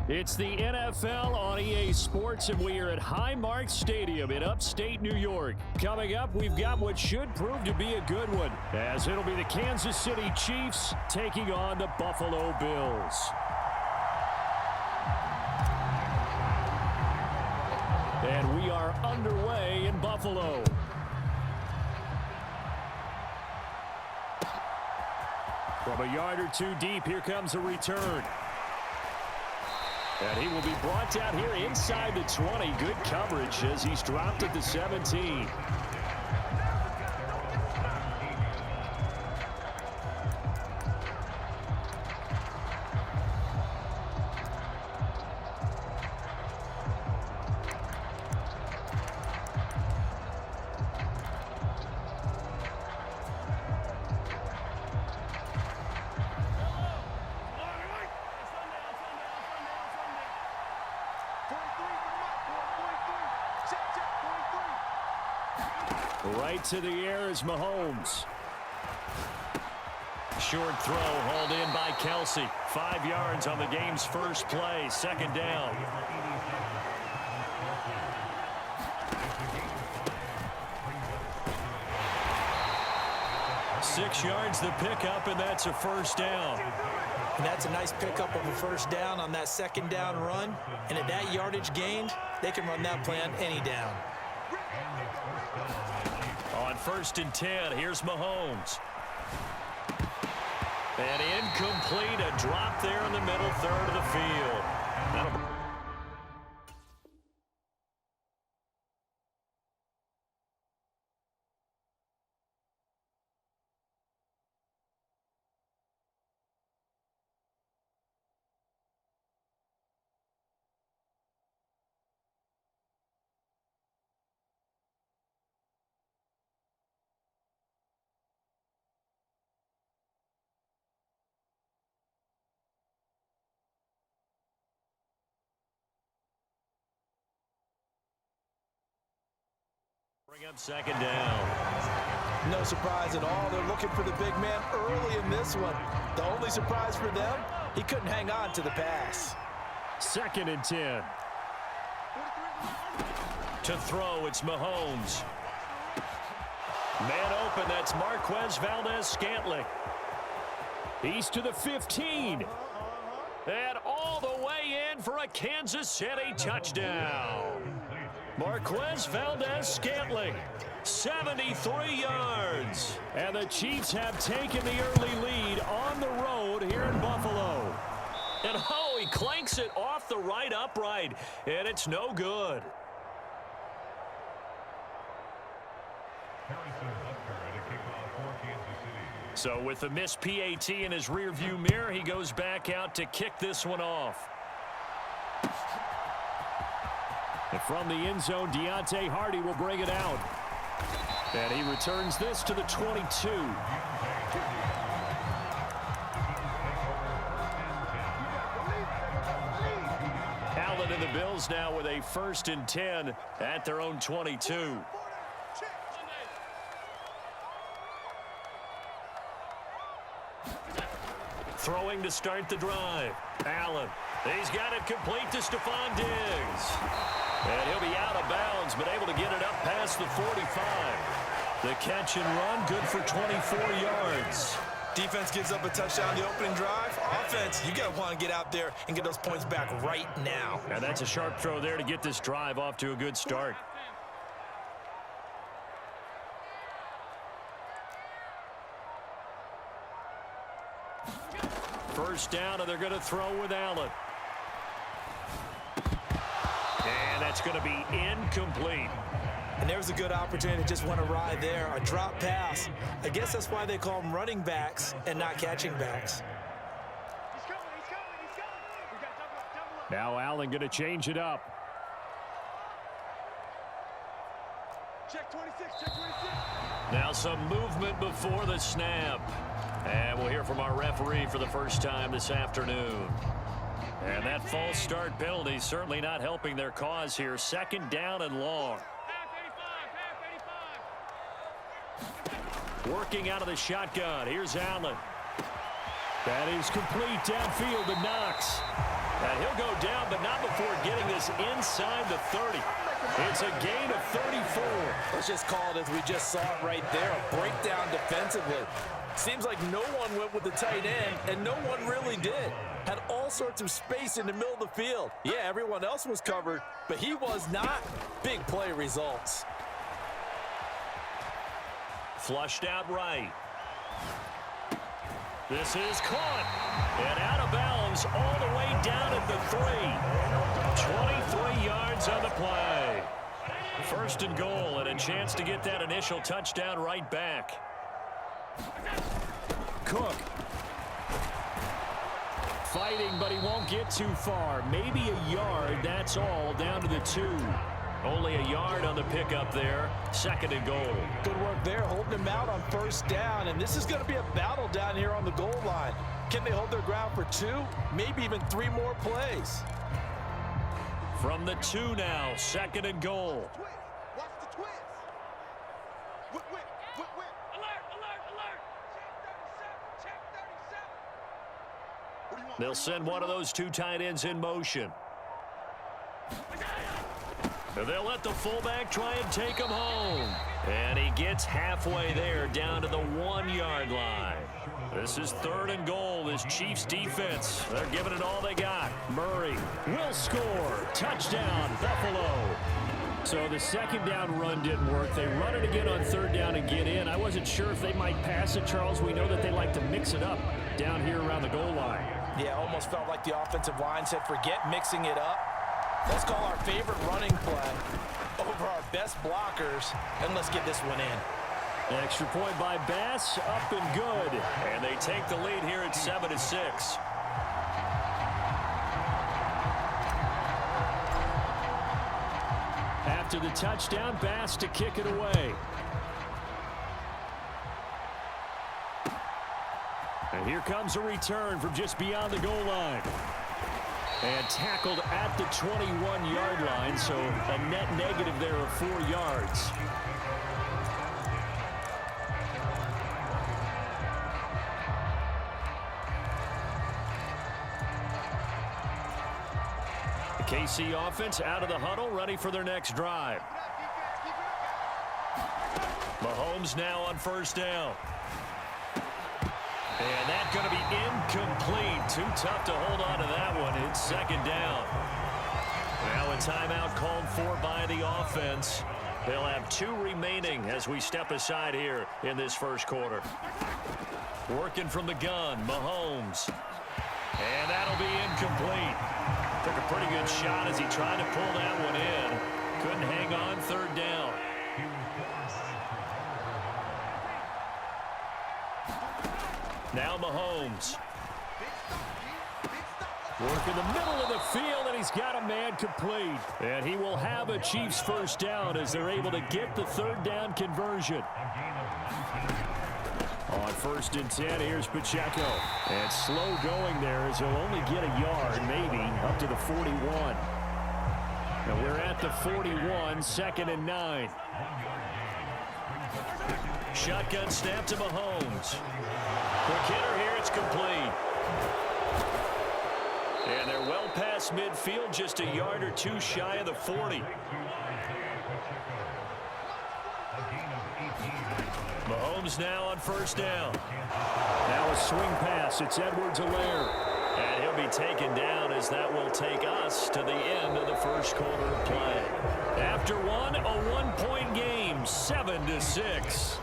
It's the NFL on EA Sports, and we are at Highmark Stadium in upstate New York. Coming up, we've got what should prove to be a good one, as it'll be the Kansas City Chiefs taking on the Buffalo Bills. And we are underway in Buffalo. From a yard or two deep, here comes a return. And he will be brought down here inside the 20. Good coverage as he's dropped at the 17. Right to the air is Mahomes. Short throw hauled in by Kelsey. 5 yards on the game's first play. Second down. Six yards the pickup, and that's a first down. And that's a nice pickup of a first down on that second down run. And at that yardage gained, they can run that play on any down. On 1st and 10, here's Mahomes. And incomplete, a drop there in the middle third of the field. Bring up second down. No surprise at all. They're looking for the big man early in this one. The only surprise for them, he couldn't hang on to the pass. 2nd and 10. To throw, it's Mahomes. Man open, that's Marquez Valdez-Scantling. He's to the 15. And all the way in for a Kansas City touchdown. Marquez Valdez-Scantling, 73 yards. And the Chiefs have taken the early lead on the road here in Buffalo. And oh, he clanks it off the right upright, and it's no good. So with the missed PAT in his rearview mirror, he goes back out to kick this one off. And from the end zone, Deontay Hardy will bring it out. And he returns this to the 22. Allen and the Bills now with a 1st and 10 at their own 22. Throwing to start the drive. Allen. He's got it complete to Stephon Diggs. And he'll be out of bounds, but able to get it up past the 45. The catch and run, good for 24 yards. Defense gives up a touchdown the opening drive. Offense, you got to want to get out there and get those points back right now. And that's a sharp throw there to get this drive off to a good start. First down, and they're going to throw with Allen. And that's going to be incomplete. And there's a good opportunity to just want to ride there. A drop pass. I guess that's why they call them running backs and not catching backs. Now Allen going to change it up. Check 26, check 26. Now some movement before the snap. And we'll hear from our referee for the first time this afternoon. And that false start penalty certainly not helping their cause here. 2nd down and long. Working out of the shotgun. Here's Allen. That is complete downfield to Knox. And he'll go down is inside the 30. It's a gain of 34. Let's just call it as we just saw it right there, a breakdown defensively. Seems like no one went with the tight end, and no one really did. Had all sorts of space in the middle of the field. Yeah, everyone else was covered, but he was not. Big play results. Flushed out right. This is caught. And out of bounds all the way down at the 3. 23 yards on the play. First and goal, and a chance to get that initial touchdown right back. Cook. Fighting, but he won't get too far. Maybe a yard, that's all, down to the 2. Only a yard on the pickup there. Second and goal. Good work there, holding him out on first down. And this is going to be a battle down here on the goal line. Can they hold their ground for 2? Maybe even 3 more plays. From the 2 now, second and goal. Watch the twist. Whip. Alert. Check 37. They'll send one of those 2 tight ends in motion. They'll let the fullback try and take him home. And he gets halfway there, down to the 1-yard line. This is third and goal. This Chiefs defense, they're giving it all they got. Murray will score. Touchdown, Buffalo. So the second down run didn't work. They run it again on third down and get in. I wasn't sure if they might pass it, Charles. We know that they like to mix it up down here around the goal line. Yeah, almost felt like the offensive line said, forget mixing it up. Let's call our favorite running play over our best blockers, and let's get this one in. Extra point by Bass, up and good. And they take the lead here at 7-6. After the touchdown, Bass to kick it away. And here comes a return from just beyond the goal line. And tackled at the 21-yard line, so a net negative there of 4 yards. The KC offense out of the huddle, ready for their next drive. Mahomes now on first down. And that's going to be incomplete. Too tough to hold on to that one. It's second down. Now a timeout called for by the offense. They'll have 2 remaining as we step aside here in this first quarter. Working from the gun, Mahomes. And that'll be incomplete. Took a pretty good shot as he tried to pull that one in. Couldn't hang on third down. Now Mahomes. Work in the middle of the field, and he's got a man complete. And he will have a Chiefs first down as they're able to get the third down conversion. On first and 10, here's Pacheco. And slow going there as he'll only get a yard, maybe, up to the 41. And we're at the 41, second and 9. Shotgun snap to Mahomes. Quick hitter here, it's complete. And they're well past midfield, just a yard or 2 shy of the 40. Mahomes now on first down. Now a swing pass, it's Edwards-Helaire. And he'll be taken down as that will take us to the end of the first quarter of play. After one, a 1-point game, 7-6.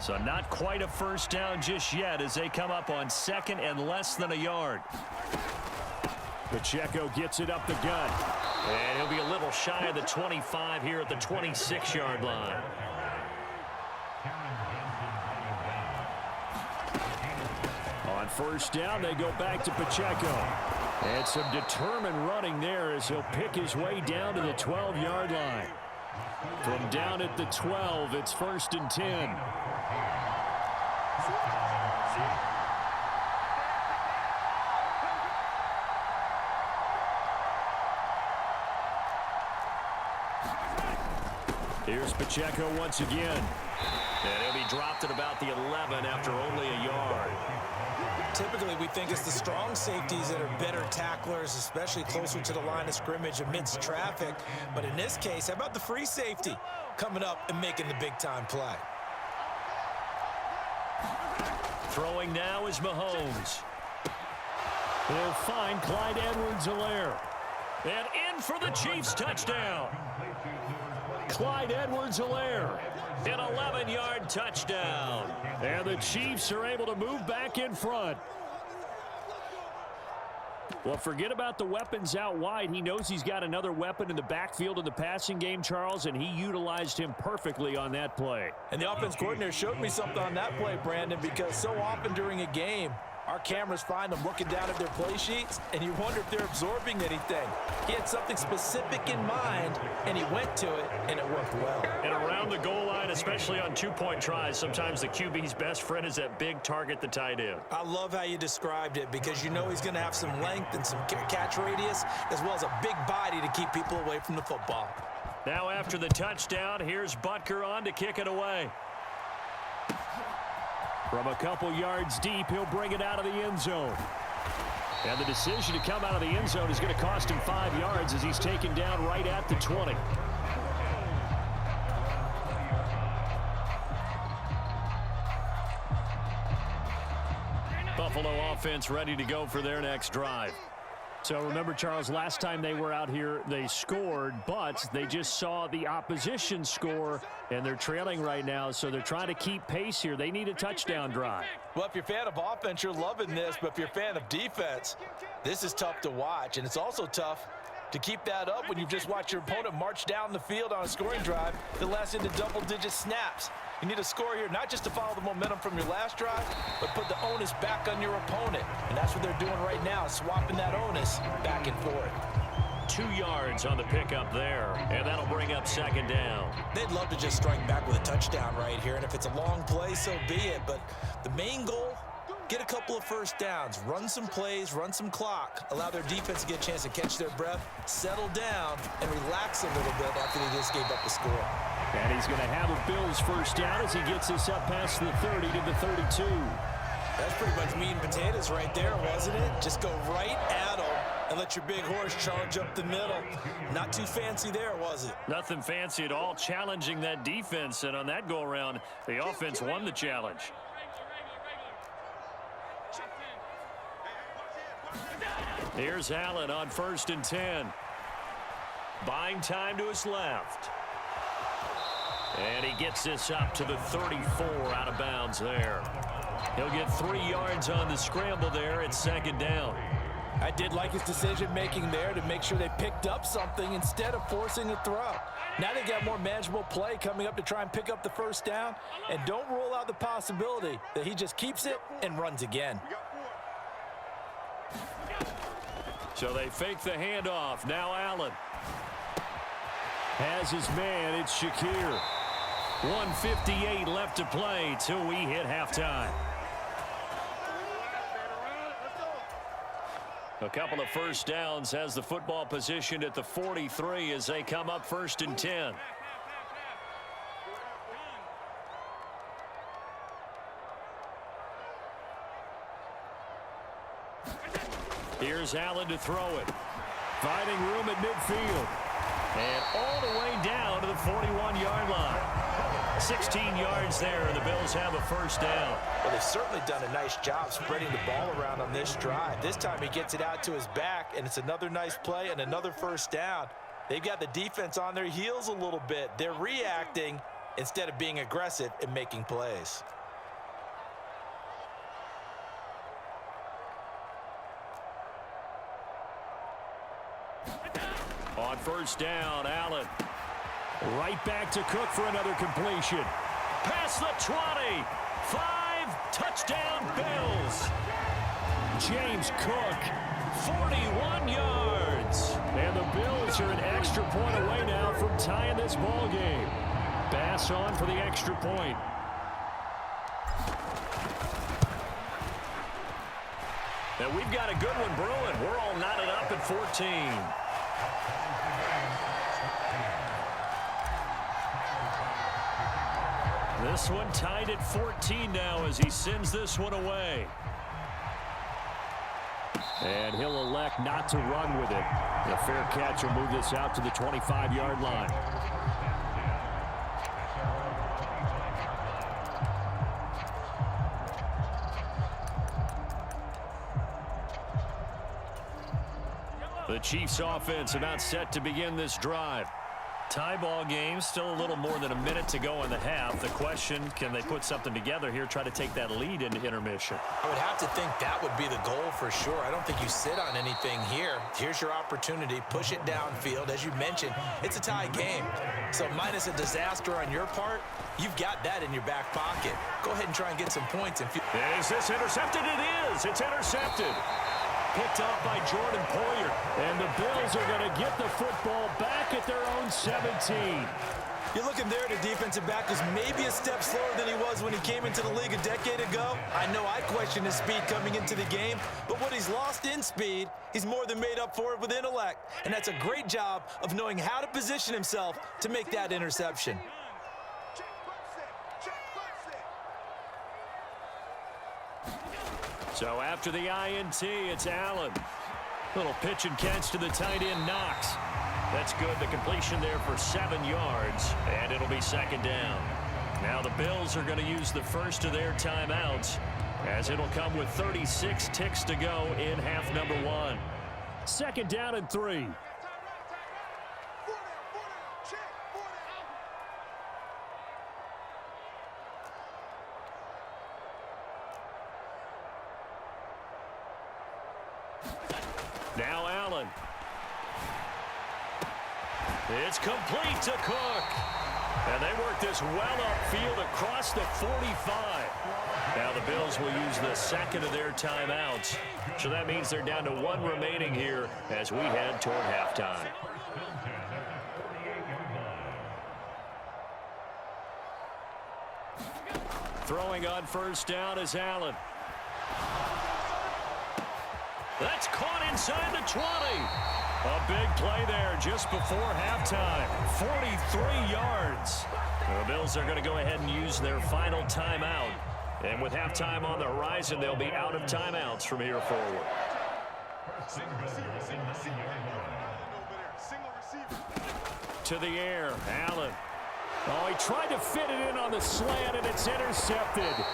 So not quite a first down just yet as they come up on second and less than a yard. Pacheco gets it up the gut. And he'll be a little shy of the 25 here at the 26-yard line. On first down, they go back to Pacheco. And some determined running there as he'll pick his way down to the 12-yard line. From down at the 12, it's first and 10. Here's Pacheco once again. And he'll be dropped at about the 11 after only a yard. Typically, we think it's the strong safeties that are better tacklers, especially closer to the line of scrimmage amidst traffic. But in this case, how about the free safety coming up and making the big-time play? Throwing now is Mahomes. He'll find Clyde Edwards-Helaire. And in for the Chiefs touchdown. Clyde Edwards-Helaire. An 11-yard touchdown. And the Chiefs are able to move back in front. Well, forget about the weapons out wide. He knows he's got another weapon in the backfield in the passing game, Charles, and he utilized him perfectly on that play. And the offense coordinator showed me something on that play, Brandon, because so often during a game, our cameras find them looking down at their play sheets, and you wonder if they're absorbing anything. He had something specific in mind, and he went to it, and it worked well. And around the goal line, especially on two-point tries, sometimes the QB's best friend is that big target, the tight end. I love how you described it because you know he's going to have some length and some catch radius as well as a big body to keep people away from the football. Now after the touchdown, here's Butker on to kick it away. From a couple yards deep, he'll bring it out of the end zone. And the decision to come out of the end zone is going to cost him 5 yards as he's taken down right at the 20. Buffalo offense ready to go for their next drive. So remember, Charles, last time they were out here, they scored, but they just saw the opposition score, and they're trailing right now, so they're trying to keep pace here. They need a touchdown drive. Well, if you're a fan of offense, you're loving this, but if you're a fan of defense, this is tough to watch, and it's also tough to keep that up when you've just watched your opponent march down the field on a scoring drive that lasts into double-digit snaps. You need a score here, not just to follow the momentum from your last drive, but put the onus back on your opponent. And that's what they're doing right now, swapping that onus back and forth. 2 yards on the pickup there, and that'll bring up second down. They'd love to just strike back with a touchdown right here, and if it's a long play, so be it. But the main goal, get a couple of first downs, run some plays, run some clock, allow their defense to get a chance to catch their breath, settle down, and relax a little bit after they just gave up the score. And he's going to have a Bills first down as he gets this up past the 30 to the 32. That's pretty much meat and potatoes right there, wasn't it? Just go right at them and let your big horse charge up the middle. Not too fancy there, was it? Nothing fancy at all, challenging that defense, and on that go-around, the offense won the challenge. Here's Allen on 1st and 10. Buying time to his left. And he gets this up to the 34 out of bounds there. He'll get 3 yards on the scramble there at second down. I did like his decision-making there to make sure they picked up something instead of forcing a throw. Now they got more manageable play coming up to try and pick up the first down, and don't rule out the possibility that he just keeps it and runs again. So they fake the handoff. Now Allen has his man. It's Shakir. 1:58 left to play till we hit halftime. A couple of first downs has the football positioned at the 43 as they come up 1st and 10. Here's Allen to throw it. Finding room at midfield. And all the way down to the 41-yard line. 16 yards there, and the Bills have a first down. Well, they've certainly done a nice job spreading the ball around on this drive. This time he gets it out to his back, and it's another nice play and another first down. They've got the defense on their heels a little bit. They're reacting instead of being aggressive and making plays. On first down, Allen. Right back to Cook for another completion. Past the 20. 5, touchdown Bills. James Cook, 41 yards. And the Bills are an extra point away now from tying this ball game. Bass on for the extra point. And we've got a good one brewing. We're all knotted up at 14. This one tied at 14 now as he sends this one away. And he'll elect not to run with it. The fair catch will move this out to the 25-yard line. The Chiefs offense about set to begin this drive. Tie ball game, still a little more than a minute to go in the half. The question, can they put something together here, try to take that lead into intermission? I would have to think that would be the goal for sure. I don't think you sit on anything here. Here's your opportunity. Push it downfield. As you mentioned, it's a tie game. So minus a disaster on your part, you've got that in your back pocket. Go ahead and try and get some points. Is this intercepted? It is. It's intercepted. Picked off by Jordan Poyer. And the Bills are going to get the football back at their own 17. You're looking there at a defensive back who's maybe a step slower than he was when he came into the league a decade ago. I know I questioned his speed coming into the game, but what he's lost in speed, he's more than made up for it with intellect. And that's a great job of knowing how to position himself to make that interception. So after the INT, it's Allen. Little pitch and catch to the tight end, Knox. That's good. The completion there for 7 yards, and it'll be second down. Now the Bills are going to use the first of their timeouts, as it'll come with 36 ticks to go in half number 1. Second down and 3. Now Allen. It's complete to Cook. And they work this well upfield across the 45. Now the Bills will use the second of their timeouts. So that means they're down to 1 remaining here as we head toward halftime. Throwing on first down is Allen. That's caught inside the 20. A big play there just before halftime. 43 yards. The Bills are going to go ahead and use their final timeout. And with halftime on the horizon, they'll be out of timeouts from here forward. To the air, Allen. Oh, he tried to fit it in on the slant, and it's intercepted.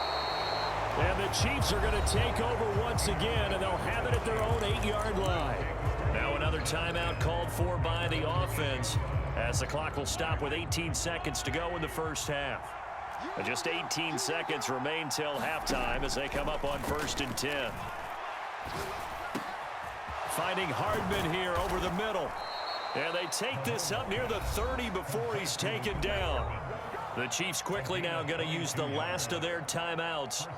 And the Chiefs are going to take over once again, and they'll have it at their own 8-yard line. Now another timeout called for by the offense, as the clock will stop with 18 seconds to go in the first half. And just 18 seconds remain till halftime as they come up on 1st and 10. Finding Hardman here over the middle. And they take this up near the 30 before he's taken down. The Chiefs quickly now going to use the last of their timeouts.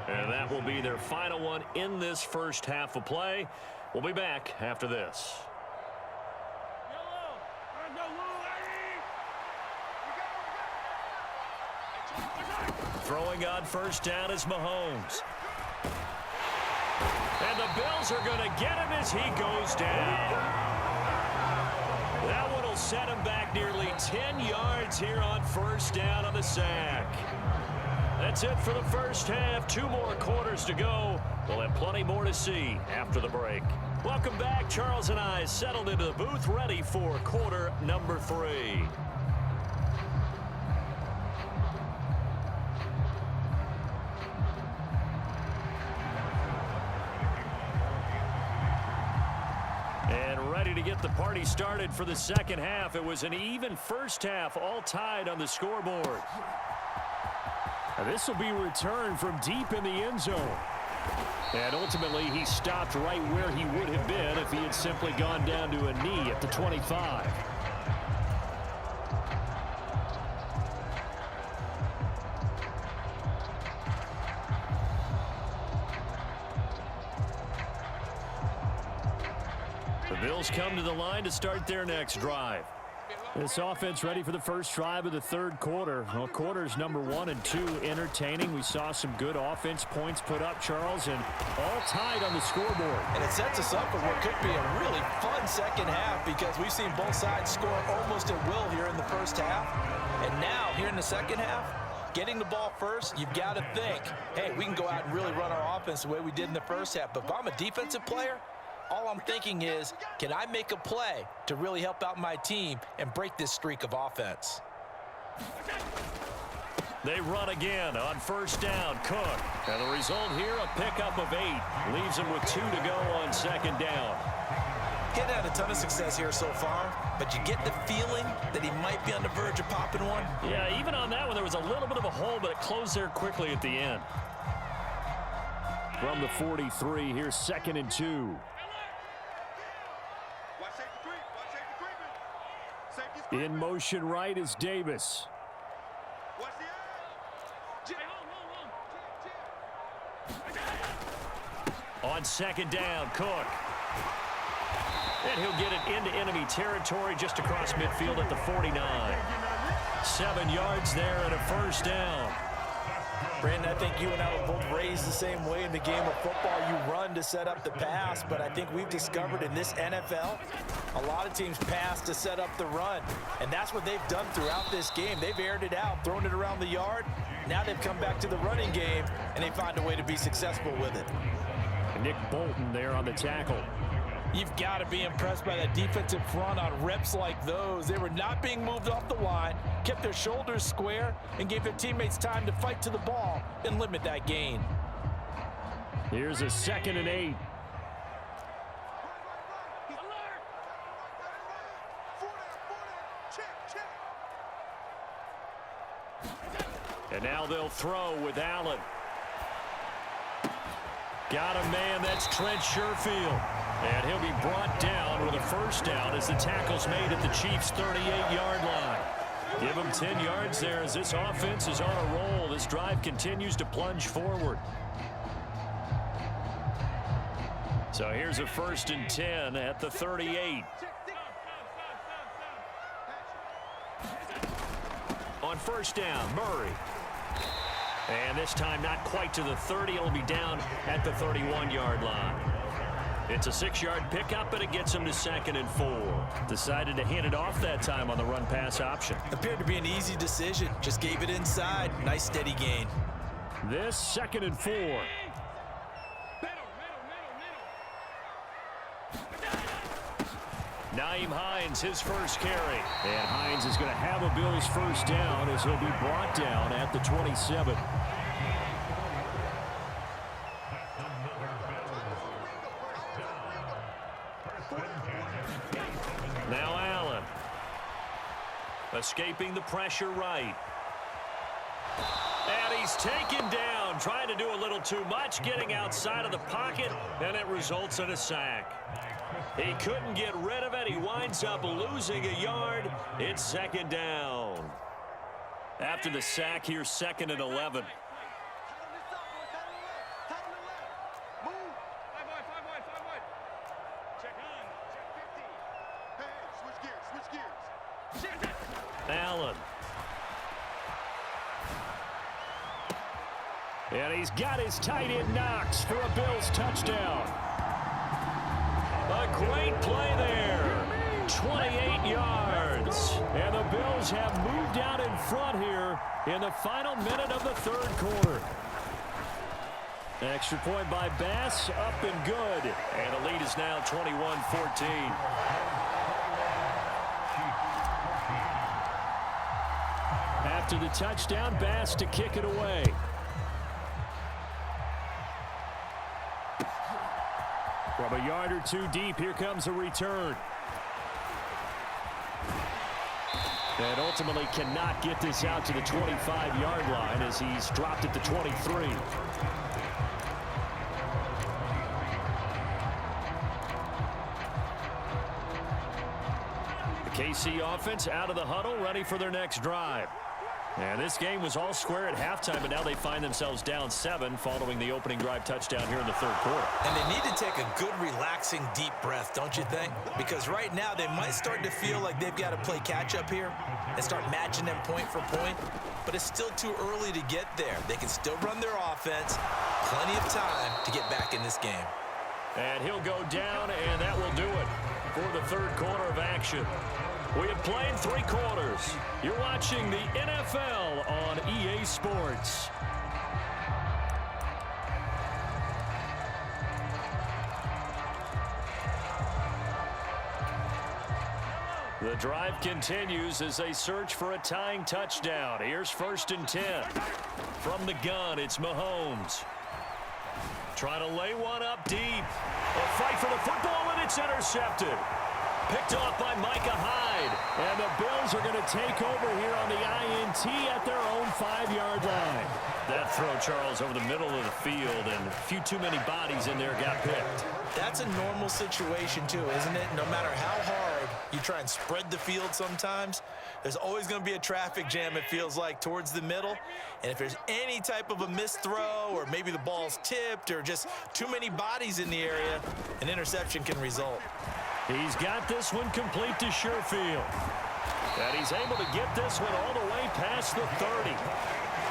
And that will be their final one in this first half of play. We'll be back after this. Throwing on first down is Mahomes. And the Bills are going to get him as he goes down. That one will set him back nearly 10 yards here on first down on the sack. That's it for the first half. 2 more quarters to go. We'll have plenty more to see after the break. Welcome back. Charles and I settled into the booth, ready for quarter number 3. To get the party started for the second half. It was an even first half, all tied on the scoreboard. And this will be returned from deep in the end zone. And ultimately, he stopped right where he would have been if he had simply gone down to a knee at the 25. The Bills come to the line to start their next drive. This offense ready for the first drive of the third quarter. Well, quarters number 1 and 2 entertaining. We saw some good offense points put up, Charles, and all tied on the scoreboard. And it sets us up for what could be a really fun second half because we've seen both sides score almost at will here in the first half. And now, here in the second half, getting the ball first, you've got to think, hey, we can go out and really run our offense the way we did in the first half. But if I'm a defensive player, all I'm thinking is, can I make a play to really help out my team and break this streak of offense? They run again on first down. Cook. And the result here, a pickup of 8. Leaves him with 2 to go on second down. He hadn't had a ton of success here so far, but you get the feeling that he might be on the verge of popping one. Yeah, even on that one, there was a little bit of a hole, but it closed there quickly at the end. From the 43, here's 2nd and 2. In motion right is Davis. On second down, Cook. And he'll get it into enemy territory just across midfield at the 49. 7 yards there and a first down. Brandon, I think you and I were both raised the same way in the game of football. You run to set up the pass, but I think we've discovered in this NFL, a lot of teams pass to set up the run. And that's what they've done throughout this game. They've aired it out, thrown it around the yard. Now they've come back to the running game, and they find a way to be successful with it. Nick Bolton there on the tackle. You've got to be impressed by that defensive front on reps like those. They were not being moved off the line, kept their shoulders square, and gave their teammates time to fight to the ball and limit that gain. Here's a 2nd and 8. And now they'll throw with Allen. Got a man, that's Trent Sherfield. And he'll be brought down with a first down as the tackle's made at the Chiefs' 38-yard line. Give him 10 yards there as this offense is on a roll. This drive continues to plunge forward. So here's a 1st and 10 at the 38. On first down, Murray. And this time not quite to the 30. It'll be down at the 31-yard line. It's a 6-yard pickup, but it gets him to 2nd and 4. Decided to hand it off that time on the run-pass option. Appeared to be an easy decision. Just gave it inside. Nice steady gain. This 2nd and 4. Nyheim Hines, his first carry. And Hines is going to have a Bills first down as he'll be brought down at the 27. Now Allen. Escaping the pressure right. And he's taken down, trying to do a little too much, getting outside of the pocket, and it results in a sack. He couldn't get rid of it. He winds up losing a yard. It's 2nd down. After the sack, here's 2nd and 11. Allen. And he's got his tight end Knox for a Bills touchdown. A great play there. 28 yards. And the Bills have moved out in front here in the final minute of the 3rd quarter. Extra point by Bass, up and good. And the lead is now 21-14. After the touchdown, Bass to kick it away. From a yard or two deep, here comes a return. And ultimately cannot get this out to the 25-yard line as he's dropped at the 23. The KC offense out of the huddle, ready for their next drive. And this game was all square at halftime, but now they find themselves down 7 following the opening drive touchdown here in the 3rd quarter. And they need to take a good, relaxing, deep breath, don't you think? Because right now they might start to feel like they've got to play catch-up here and start matching them point for point. But it's still too early to get there. They can still run their offense. Plenty of time to get back in this game. And he'll go down, and that will do it for the 3rd quarter of action. We have played 3 quarters. You're watching the NFL on EA Sports. The drive continues as they search for a tying touchdown. Here's 1st and 10. From the gun, it's Mahomes. Trying to lay one up deep. A fight for the football, and it's intercepted. Picked off by Micah Hyde. And the Bills are going to take over here on the INT at their own 5-yard line. That throw, Charles, over the middle of the field, and a few too many bodies in there got picked. That's a normal situation, too, isn't it? No matter how hard you try and spread the field sometimes, there's always going to be a traffic jam, it feels like, towards the middle. And if there's any type of a missed throw, or maybe the ball's tipped, or just too many bodies in the area, an interception can result. He's got this one complete to Sherfield. And he's able to get this one all the way past the 30.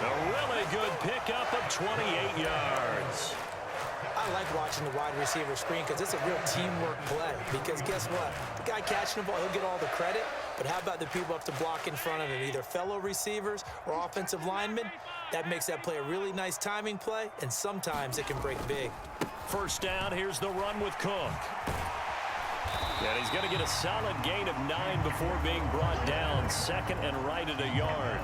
A really good pickup of 28 yards. I like watching the wide receiver screen because it's a real teamwork play. Because guess what? The guy catching the ball, he'll get all the credit. But how about the people up to block in front of him, either fellow receivers or offensive linemen? That makes that play a really nice timing play, and sometimes it can break big. 1st down, here's the run with Cook. And he's going to get a solid gain of 9 before being brought down. 2nd and right at a yard.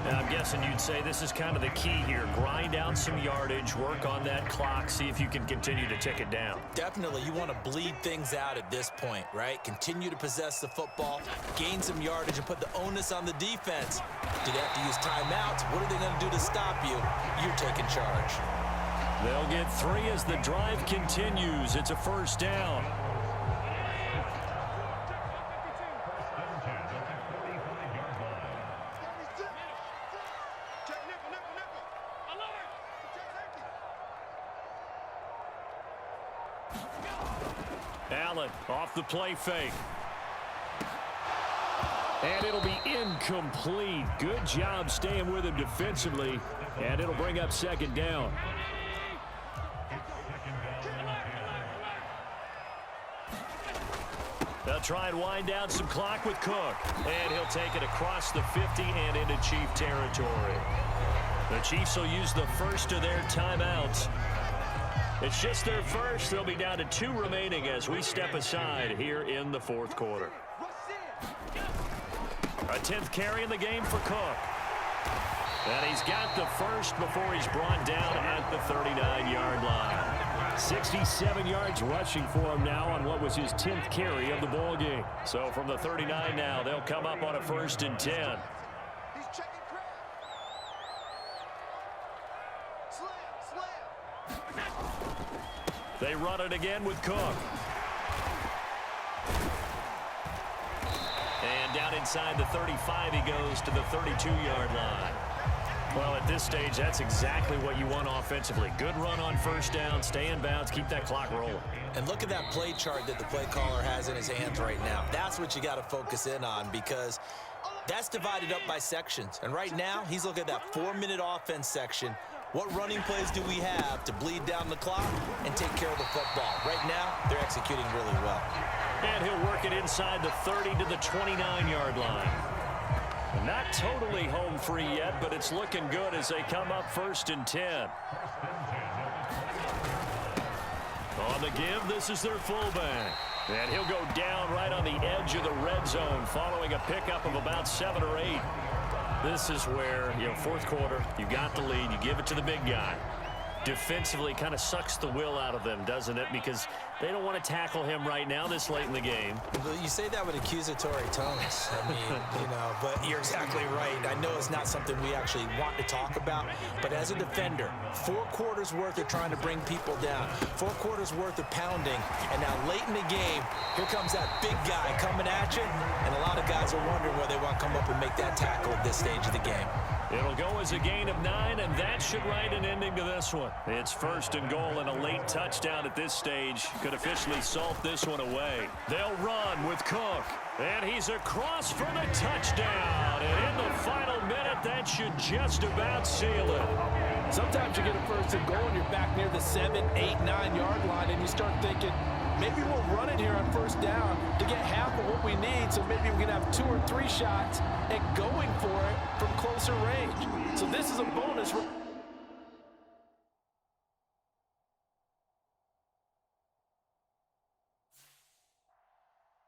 Now, I'm guessing you'd say this is kind of the key here. Grind out some yardage, work on that clock, see if you can continue to tick it down. Definitely, you want to bleed things out at this point, right? Continue to possess the football, gain some yardage, and put the onus on the defense. Do they have to use timeouts? What are they going to do to stop you? You're taking charge. They'll get 3 as the drive continues. It's a 1st down. Allen off the play fake. And it'll be incomplete. Good job staying with him defensively. And it'll bring up 2nd down. They'll try and wind down some clock with Cook. And he'll take it across the 50 and into Chief territory. The Chiefs will use the first of their timeouts. It's just their first. They'll be down to 2 remaining as we step aside here in the 4th quarter. A 10th carry in the game for Cook. And he's got the first before he's brought down at the 39-yard line. 67 yards rushing for him now on what was his 10th carry of the ball game. So from the 39 now, they'll come up on a 1st and 10. He's checking crap. Slam. They run it again with Cook. And down inside the 35, he goes to the 32-yard line. Well, at this stage, that's exactly what you want offensively. Good run on 1st down, stay in bounds, keep that clock rolling. And look at that play chart that the play caller has in his hands right now. That's what you got to focus in on because that's divided up by sections. And right now, he's looking at that 4-minute offense section. What running plays do we have to bleed down the clock and take care of the football? Right now, they're executing really well. And he'll work it inside the 30 to the 29-yard line. Not totally home free yet, but it's looking good as they come up 1st and 10. On the give, this is their fullback. And he'll go down right on the edge of the red zone following a pickup of about 7 or 8. This is where, 4th quarter, you got the lead, you give it to the big guy. Defensively kind of sucks the will out of them, doesn't it? Because they don't want to tackle him right now this late in the game. Well, you say that with accusatory tones. I mean, but you're exactly right. I know it's not something we actually want to talk about, but as a defender, 4 quarters worth of trying to bring people down, 4 quarters worth of pounding, and now late in the game, here comes that big guy coming at you, and a lot of guys are wondering whether they want to come up and make that tackle at this stage of the game. It'll go as a gain of 9, and that should write an ending to this one. It's 1st and goal, and a late touchdown at this stage could officially salt this one away. They'll run with Cook, and he's across for the touchdown. And in the final minute, that should just about seal it. Sometimes you get a 1st and goal, and you're back near the 7, 8, 9-yard line, and you start thinking, maybe we'll run it here on first down to get half of what we need, so maybe we can have 2 or 3 shots at going for it from closer range. So this is a bonus.